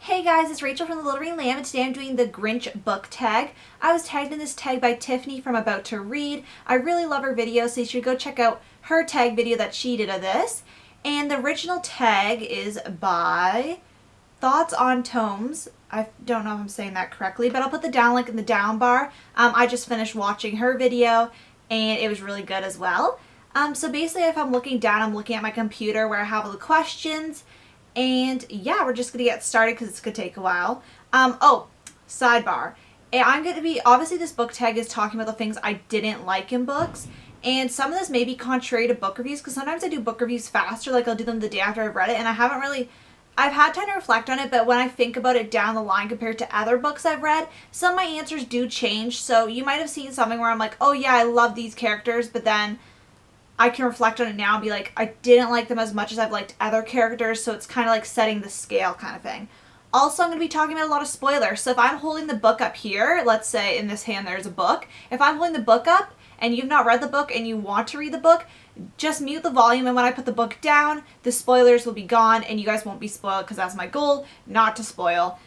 Hey guys, it's Rachel from the Little Green Lamb, and today I'm doing the Grinch Book Tag. I was tagged in this tag by Tiffany from About to Read. I really love her video, so you should go check out her tag video that she did of this. And the original tag is by Thoughts on Tomes. I don't know if I'm saying that correctly, but I'll put the down link in the down bar. I just finished watching her video, and it was really good as well. So basically, if I'm looking down, I'm looking at my computer where I have all the questions. And yeah, we're just going to get started because it's going to take a while. Sidebar. I'm going to be, obviously this book tag is talking about the things I didn't like in books. And some of this may be contrary to book reviews because sometimes I do book reviews faster, like I'll do them the day after I've read it. And I've had time to reflect on it, but when I think about it down the line compared to other books I've read, some of my answers do change. So you might have seen something where I'm like, oh yeah, I love these characters, but then I can reflect on it now and be like, I didn't like them as much as I've liked other characters, so it's kind of like setting the scale kind of thing. Also, I'm going to be talking about a lot of spoilers, so if I'm holding the book up here, let's say in this hand there's a book, if I'm holding the book up and you've not read the book and you want to read the book, just mute the volume, and when I put the book down, the spoilers will be gone and you guys won't be spoiled because that's my goal, not to spoil.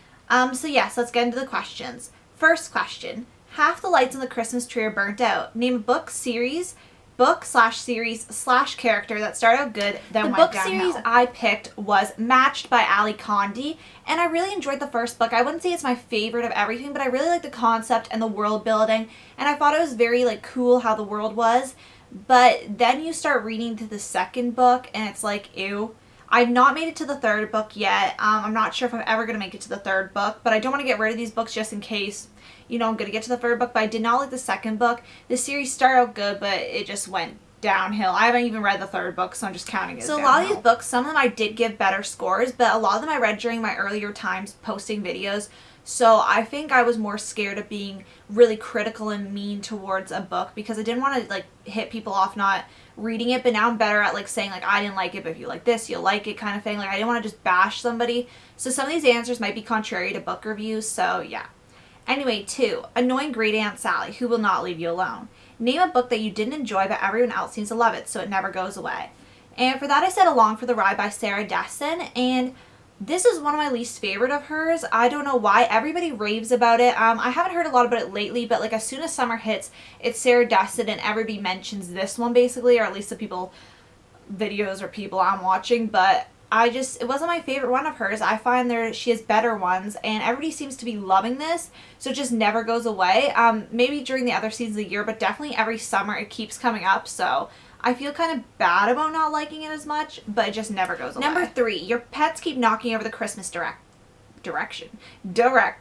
So yes, let's get into the questions. First question, half the lights on the Christmas tree are burnt out. Name a book series / character that started out good, then went downhill. The book series I picked was Matched by Ali Condi, and I really enjoyed the first book. I wouldn't say it's my favorite of everything, but I really liked the concept and the world building, and I thought it was very cool how the world was. But then you start reading to the second book, and it's like, ew. I've not made it to the third book yet. I'm not sure if I'm ever going to make it to the third book, but I don't want to get rid of these books just in case, I'm going to get to the third book. But I did not like the second book. The series started out good, but it just went downhill. I haven't even read the third book, so I'm just counting it as downhill. A lot of these books, some of them I did give better scores, but a lot of them I read during my earlier times posting videos. So I think I was more scared of being really critical and mean towards a book because I didn't want to hit people off not reading it, but now I'm better at saying I didn't like it, but if you like this, you'll like it kind of thing. I didn't want to just bash somebody. So some of these answers might be contrary to book reviews, so yeah. Anyway, 2. Annoying Great Aunt Sally, who will not leave you alone. Name a book that you didn't enjoy, but everyone else seems to love it, so it never goes away. And for that I said Along for the Ride by Sarah Dessen, and this is one of my least favorite of hers. I don't know why. Everybody raves about it. I haven't heard a lot about it lately, but as soon as summer hits, it's Sarah Dessen and everybody mentions this one basically, or at least the videos or people I'm watching, but it wasn't my favorite one of hers. I find she has better ones, and everybody seems to be loving this, so it just never goes away. Maybe during the other seasons of the year, but definitely every summer it keeps coming up, so I feel kind of bad about not liking it as much, but it just never goes away. Number 3, your pets keep knocking over the Christmas decoration. Your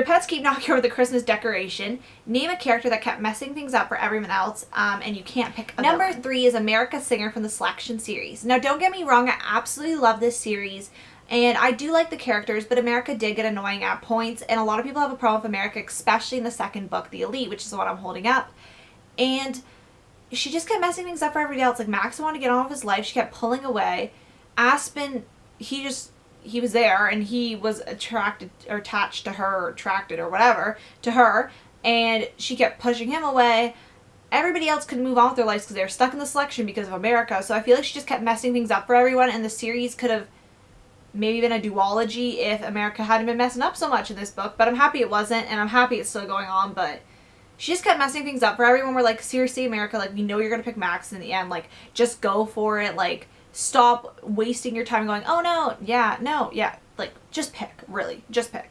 pets keep knocking over the Christmas decoration. Name a character that kept messing things up for everyone else, and you can't pick a Number 3 is America Singer from the Selection series. Now, don't get me wrong, I absolutely love this series, and I do like the characters, but America did get annoying at points, and a lot of people have a problem with America, especially in the second book, The Elite, which is the one I'm holding up. And she just kept messing things up for everybody else. Max wanted to get on with his life. She kept pulling away. Aspen, he was there, and he was attached to her, or attracted or whatever to her, and she kept pushing him away. Everybody else couldn't move on with their lives because they were stuck in the selection because of America. So I feel like she just kept messing things up for everyone, and the series could have maybe been a duology if America hadn't been messing up so much in this book. But I'm happy it wasn't, and I'm happy it's still going on, but she just kept messing things up for everyone. We're seriously, America, we know you're going to pick Max in the end. Just go for it. Stop wasting your time going, oh, no, yeah, no, yeah. Just pick, really. Just pick.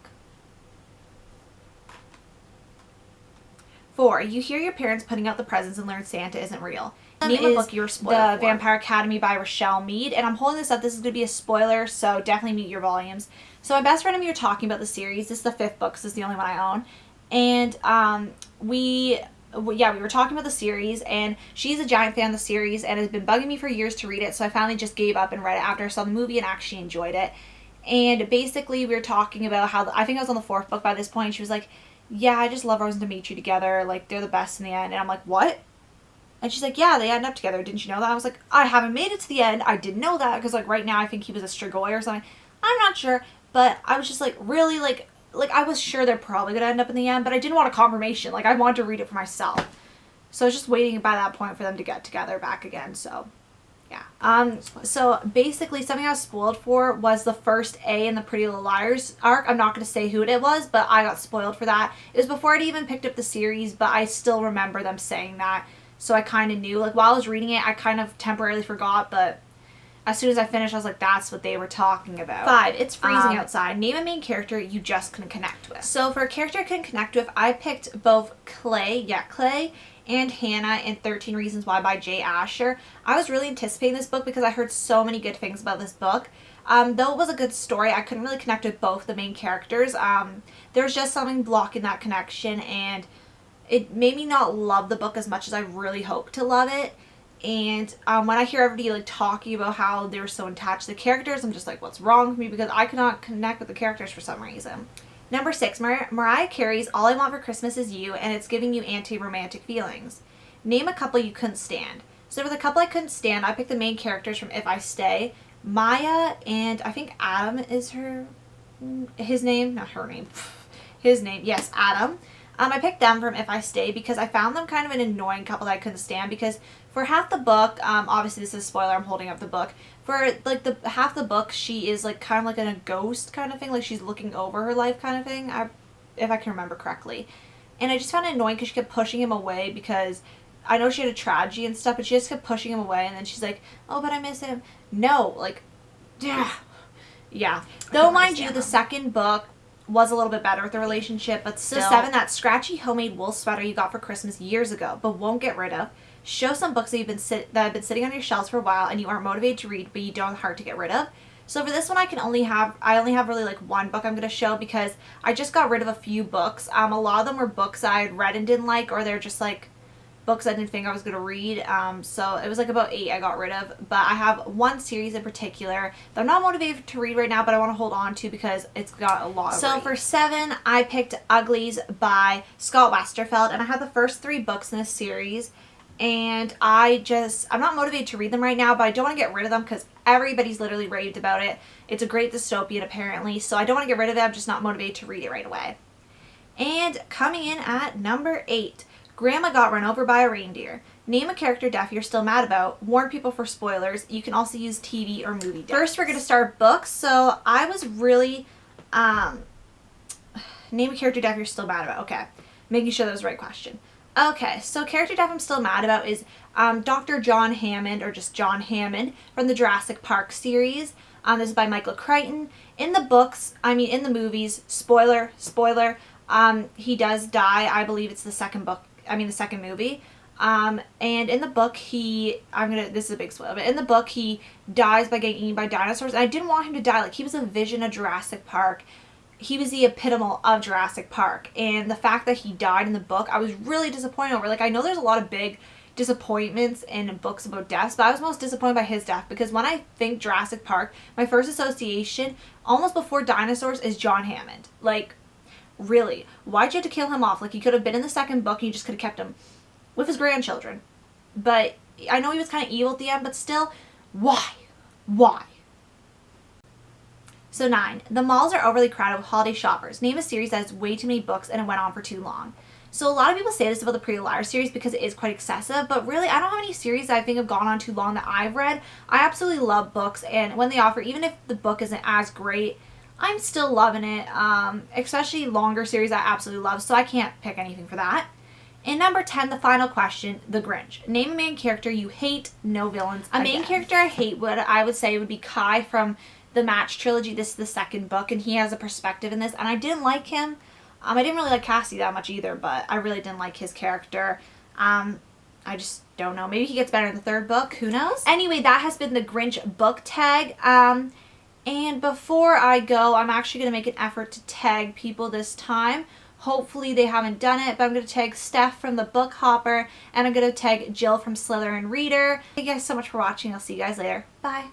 4, you hear your parents putting out the presents and learn Santa isn't real. Name a book you were spoiled for. The Vampire Academy by Rochelle Mead. And I'm holding this up. This is going to be a spoiler, so definitely mute your volumes. So my best friend and me are talking about the series. This is the 5th book. This is the only one I own. And we were talking about the series, and she's a giant fan of the series and has been bugging me for years to read it, so I finally just gave up and read it after I saw the movie and actually enjoyed it. And basically we were talking about how, I think I was on the 4th book by this point, she was like, yeah, I just love Rose and Dimitri together, they're the best in the end. And I'm like, what? And she's like, yeah, they end up together, didn't you know that? I was like, I haven't made it to the end, I didn't know that, because right now I think he was a Strigoi or something. I'm not sure, but I was just really I was sure they're probably going to end up in the end, but I didn't want a confirmation. I wanted to read it for myself. So I was just waiting by that point for them to get together back again, so Yeah. So basically something I was spoiled for was the first A in the Pretty Little Liars arc. I'm not going to say who it was, but I got spoiled for that. It was before I'd even picked up the series, but I still remember them saying that. So I kind of knew. Like, while I was reading it, I kind of temporarily forgot, but as soon as I finished, I was like, that's what they were talking about. 5, it's freezing outside. Name a main character you just couldn't connect with. So for a character I couldn't connect with, I picked both Clay and Hannah in 13 Reasons Why by Jay Asher. I was really anticipating this book because I heard so many good things about this book. Though it was a good story, I couldn't really connect with both the main characters. There's just something blocking that connection, and it made me not love the book as much as I really hoped to love it. And when I hear everybody like talking about how they were so attached to the characters, I'm just like, what's wrong with me? Because I could not connect with the characters for some reason. Number 6, Mariah Carey's All I Want for Christmas Is You, and it's giving you anti-romantic feelings. Name a couple you couldn't stand. So for the couple I couldn't stand, I picked the main characters from If I Stay. Maya and I think Adam is his name, not her name, his name, yes, Adam. I picked them from If I Stay because I found them kind of an annoying couple that I couldn't stand, because for half the book, obviously this is a spoiler, I'm holding up the book. For like the half the book, she is like kind of like in a ghost kind of thing, like she's looking over her life kind of thing, if I can remember correctly. And I just found it annoying because she kept pushing him away, because I know she had a tragedy and stuff, but she just kept pushing him away, and then she's like, oh, but I miss him. No, like, yeah. Though, mind you, the second book was a little bit better with the relationship, but still. So 7, that scratchy homemade wool sweater you got for Christmas years ago, but won't get rid of. Show some books that have been sitting on your shelves for a while and you aren't motivated to read, but you don't have the heart to get rid of. So for this one, I only have really like one book I'm going to show, because I just got rid of a few books. A lot of them were books I had read and didn't like, or they're just like books I didn't think I was going to read. So it was like about 8 I got rid of, but I have one series in particular that I'm not motivated to read right now, but I want to hold on to because it's got a lot of So for 7, I picked Uglies by Scott Westerfeld, and I had the first 3 books in this series. And I'm not motivated to read them right now, but I don't want to get rid of them because everybody's literally raved about it. It's a great dystopian, apparently, so I don't want to get rid of it. I'm just not motivated to read it right away. And coming in at number 8, Grandma Got Run Over by a Reindeer. Name a character death you're still mad about. Warn people for spoilers. You can also use TV or movie deaths. First, we're going to start books. So I was really... name a character death you're still mad about. Okay. Making sure that was the right question. Okay, so character death I'm still mad about is Dr. John Hammond, or just John Hammond, from the Jurassic Park series. This is by Michael Crichton. In the movies, spoiler, he does die. I believe it's the second movie. And in the book, this is a big spoiler, but in the book, he dies by getting eaten by dinosaurs. And I didn't want him to die. Like, he was a vision of Jurassic Park. He was the epitome of Jurassic Park, and the fact that he died in the book, I was really disappointed over. Like, I know there's a lot of big disappointments in books about deaths, but I was most disappointed by his death, because when I think Jurassic Park, my first association, almost before dinosaurs, is John Hammond. Like, really, why'd you have to kill him off? Like, he could have been in the second book, and you just could have kept him with his grandchildren. But I know he was kind of evil at the end, but still, why? Why? So 9, the malls are overly crowded with holiday shoppers. Name a series that has way too many books and it went on for too long. So a lot of people say this about the Pretty Little Liars series because it is quite excessive, but really I don't have any series that I think have gone on too long that I've read. I absolutely love books, and when they offer, even if the book isn't as great, I'm still loving it, especially longer series I absolutely love, so I can't pick anything for that. And number 10, the final question, The Grinch. Name a main character you hate, no villains. A main character I hate, what I would say would be Kai from the Match trilogy. This is the second book, and he has a perspective in this, and I didn't like him. I didn't really like Cassie that much either, but I really didn't like his character. I just don't know. Maybe he gets better in the 3rd book. Who knows? Anyway, that has been the Grinch Book Tag. And before I go, I'm actually going to make an effort to tag people this time. Hopefully they haven't done it, but I'm going to tag Steph from the Book Hopper, and I'm going to tag Jill from Slytherin Reader. Thank you guys so much for watching. I'll see you guys later. Bye.